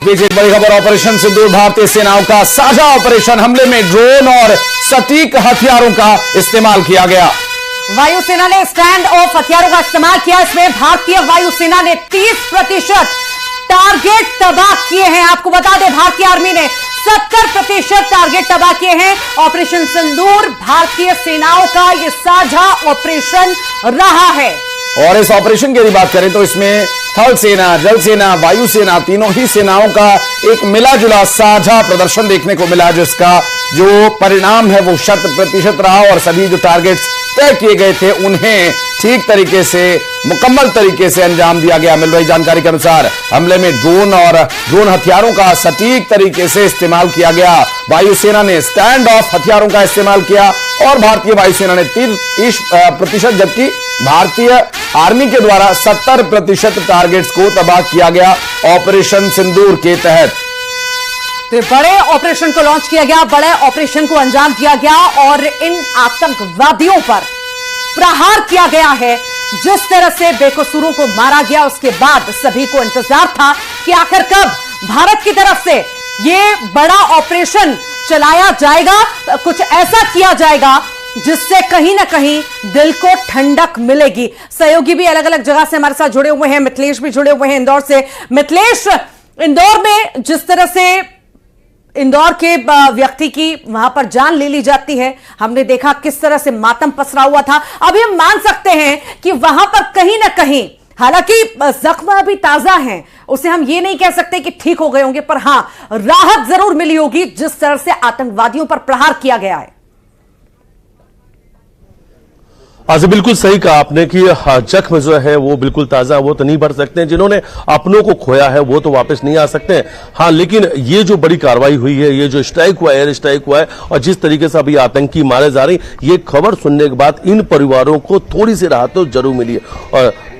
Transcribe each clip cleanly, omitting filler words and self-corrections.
बीच एक बड़ी खबर ऑपरेशन सिंदूर, भारतीय सेनाओं का साझा ऑपरेशन, हमले में ड्रोन और सटीक हथियारों का इस्तेमाल किया गया। वायुसेना ने स्टैंड ऑफ हथियारों का इस्तेमाल किया। इसमें भारतीय वायुसेना ने 30% टारगेट तबाह किए हैं। आपको बता दें, भारतीय आर्मी ने 70% टारगेट तबाह किए हैं। ऑपरेशन सिंदूर भारतीय सेनाओं का यह साझा ऑपरेशन रहा है। और इस ऑपरेशन की यदि बात करें तो इसमें थल सेना, जल सेना, वायुसेना, तीनों ही सेनाओं का एक मिला जुला साझा प्रदर्शन देखने को मिला, जिसका जो परिणाम है वो 100% रहा और सभी जो टारगेट्स तय किए गए थे उन्हें ठीक तरीके से, मुकम्मल तरीके से अंजाम दिया गया। मिल रही जानकारी के अनुसार हमले में ड्रोन हथियारों का सटीक तरीके से इस्तेमाल किया गया। वायुसेना ने स्टैंड ऑफ हथियारों का इस्तेमाल किया और भारतीय वायुसेना ने 30%, जबकि भारतीय आर्मी के द्वारा 70% टारगेट्स को तबाह किया गया ऑपरेशन सिंदूर के तहत। तो बड़े ऑपरेशन को लॉन्च किया गया, बड़े ऑपरेशन को अंजाम दिया गया और इन आतंकवादियों पर प्रहार किया गया है। जिस तरह से बेकसूरों को मारा गया, उसके बाद सभी को इंतजार था कि आखिर कब भारत की तरफ से ये बड़ा ऑपरेशन चलाया जाएगा, कुछ ऐसा किया जाएगा जिससे कहीं ना कहीं दिल को ठंडक मिलेगी। सहयोगी भी अलग अलग जगह से हमारे साथ जुड़े हुए हैं, मिथिलेश भी जुड़े हुए हैं इंदौर से। मिथिलेश, इंदौर में जिस तरह से इंदौर के व्यक्ति की वहां पर जान ले ली जाती है, हमने देखा किस तरह से मातम पसरा हुआ था। अभी हम मान सकते हैं कि वहां पर कहीं ना कहीं, हालांकि जख्म अभी ताजा हैं, उसे हम ये नहीं कह सकते कि ठीक हो गए होंगे, पर हां राहत जरूर मिली होगी जिस तरह से आतंकवादियों पर प्रहार किया गया है। आज बिल्कुल सही कहा आपने कि जख्म जो है वो बिल्कुल ताजा, वो तो नहीं भर सकते हैं। जिन्होंने अपनों को खोया है वो तो वापस नहीं आ सकते हैं। हाँ, लेकिन ये जो बड़ी कार्रवाई हुई है, ये जो स्ट्राइक हुआ है, एयर स्ट्राइक हुआ है, और जिस तरीके से अभी आतंकी मारे जा रहे हैं, ये खबर सुनने के बाद इन परिवारों को थोड़ी सी राहत तो जरूर मिली है।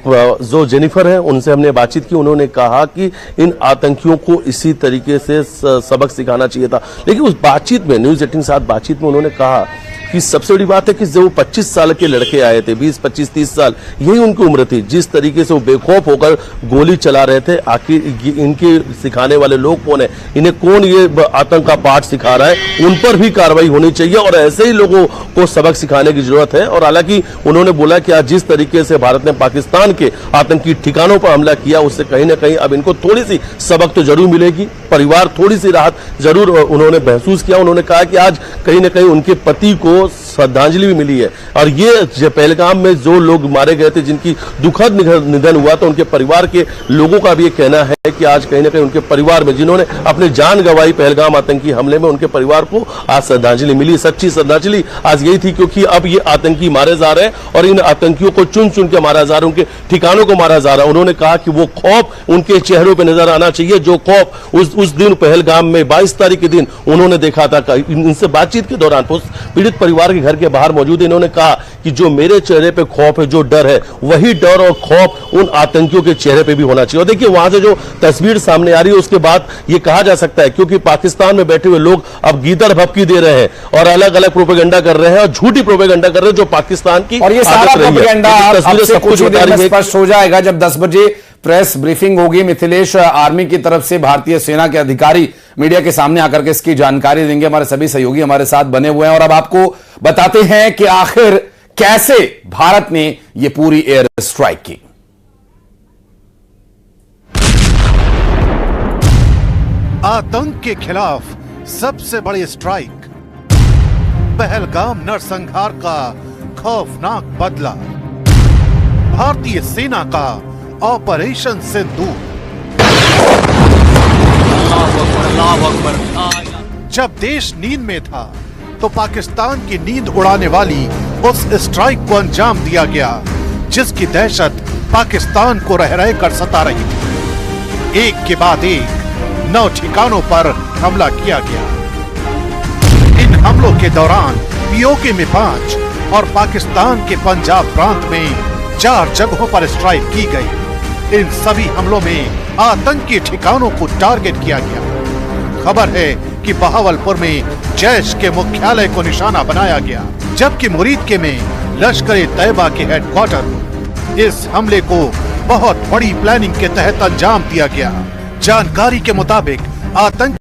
और जो जेनिफर है उनसे हमने बातचीत की, उन्होंने कहा कि इन आतंकियों को इसी तरीके से सबक सिखाना चाहिए था। लेकिन उस बातचीत में, न्यूज 18 के साथ बातचीत में उन्होंने कहा कि सबसे बड़ी बात है कि जो 25 साल के लड़के आए थे, 20, 25, 30 साल, यही उनकी उम्र थी, जिस तरीके से वो बेखौफ होकर गोली चला रहे थे, आखिर इनके सिखाने वाले लोग कौन है, इन्हें कौन ये आतंक का पाठ सिखा रहा है, उन पर भी कार्रवाई होनी चाहिए और ऐसे ही लोगों को सबक सिखाने की जरूरत है। और हालांकि उन्होंने बोला कि आज जिस तरीके से भारत ने पाकिस्तान के आतंकी ठिकानों पर हमला किया, उससे कहीं ना कहीं अब इनको थोड़ी सी सबक तो जरूर मिलेगी, परिवार थोड़ी सी राहत जरूर उन्होंने महसूस किया। उन्होंने कहा कि आज कहीं ना कहीं उनके पति को श्रद्धांजलि भी मिली है। और ये पहलगाम में जो लोग मारे गए थे, जिनकी दुखद निधन हुआ, तो उनके परिवार के लोगों का भी ये कहना है कि आज कहीं ना कहीं उनके परिवार में, जिन्होंने अपनी जान गंवाई पहलगाम आतंकी हमले में, उनके परिवार को आज श्रद्धांजलि मिली। सच्ची श्रद्धांजलि आज यही थी, क्योंकि अब ये आतंकी मारे जा रहे हैं और इन आतंकियों को चुन चुन के मारा जा रहा है, उनके ठिकानों को मारा जा रहा है। उन्होंने कहा कि वो खौफ उनके चेहरों पर नजर आना चाहिए, जो खौफ उस दिन पहलगाम में 22 तारीख के दिन उन्होंने देखा था। इनसे बातचीत के दौरान पीड़ित परिवार के घर के बाहर मौजूद, इन्होंने कहा कि जो मेरे चेहरे पे खौफ है, जो डर है, वही डर और खौफ उन आतंकियों के चेहरे पे भी होना चाहिए। और देखिए वहां से जो तस्वीर सामने आ रही है, उसके बाद ये कहा जा सकता है, क्योंकि पाकिस्तान में बैठे हुए लोग अब गीदड़ भभकी दे रहे हैं और अलग अलग प्रोपेगेंडा कर रहे हैं और झूठी प्रोपेगेंडा कर रहे हैं, जो पाकिस्तान की और ये सारा प्रोपेगेंडा आपसे कुछ ही देर में स्पष्ट हो जाएगा जब 10 बजे प्रेस ब्रीफिंग होगी। मिथिलेश, आर्मी की तरफ से भारतीय सेना के अधिकारी मीडिया के सामने आकर के इसकी जानकारी देंगे। हमारे सभी सहयोगी हमारे साथ बने हुए हैं और अब आपको बताते हैं कि आखिर कैसे भारत ने यह पूरी एयर स्ट्राइक की। आतंक के खिलाफ सबसे बड़ी स्ट्राइक, पहलगाम नरसंहार का खौफनाक बदला, भारतीय सेना का ऑपरेशन सिंदूर। जब देश नींद में था तो पाकिस्तान की नींद उड़ाने वाली उस स्ट्राइक को अंजाम दिया गया, जिसकी दहशत पाकिस्तान को रह रहे कर सता रही थी। एक के बाद एक 9 ठिकानों पर हमला किया गया। इन हमलों के दौरान पीओके में 5 और पाकिस्तान के पंजाब प्रांत में 4 जगहों पर स्ट्राइक की गई। इन सभी हमलों में आतंकी ठिकानों को टारगेट किया गया। खबर है कि बहावलपुर में जैश के मुख्यालय को निशाना बनाया गया, जबकि मुरीदके में लश्कर-ए-तैयबा के हेडक्वार्टर। इस हमले को बहुत बड़ी प्लानिंग के तहत अंजाम दिया गया। जानकारी के मुताबिक आतंक